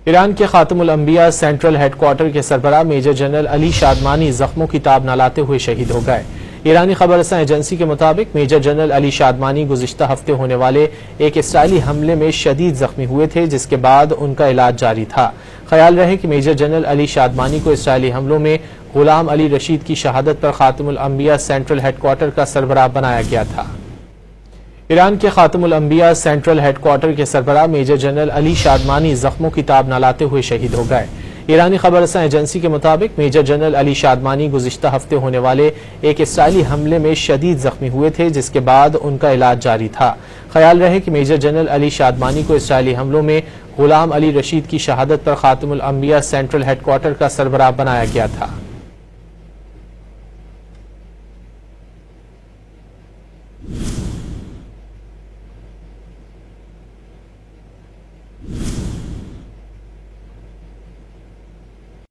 ایران کے خاتم الانبیاء سینٹرل ہیڈ کوارٹر کے سربراہ میجر جنرل علی شادمانی زخموں کی تاب نہ لاتے ہوئے شہید ہو گئے۔ ایرانی خبر رساں ایجنسی کے مطابق میجر جنرل علی شادمانی گزشتہ ہفتے ہونے والے ایک اسرائیلی حملے میں شدید زخمی ہوئے تھے، جس کے بعد ان کا علاج جاری تھا۔ خیال رہے کہ میجر جنرل علی شادمانی کو اسرائیلی حملوں میں غلام علی رشید کی شہادت پر خاتم الانبیاء سینٹرل ہیڈ کوارٹر کا سربراہ بنایا گیا تھا۔ ایران کے خاتم الانبیاء سینٹرل ہیڈ کوارٹر کے سربراہ میجر جنرل علی شادمانی زخموں کی تاب نہ لاتے ہوئے شہید ہو گئے۔ ایرانی خبر رساں ایجنسی کے مطابق میجر جنرل علی شادمانی گزشتہ ہفتے ہونے والے ایک اسرائیلی حملے میں شدید زخمی ہوئے تھے، جس کے بعد ان کا علاج جاری تھا۔ خیال رہے کہ میجر جنرل علی شادمانی کو اسرائیلی حملوں میں غلام علی رشید کی شہادت پر خاتم الانبیاء سینٹرل ہیڈ کوارٹر کا سربراہ بنایا گیا تھا۔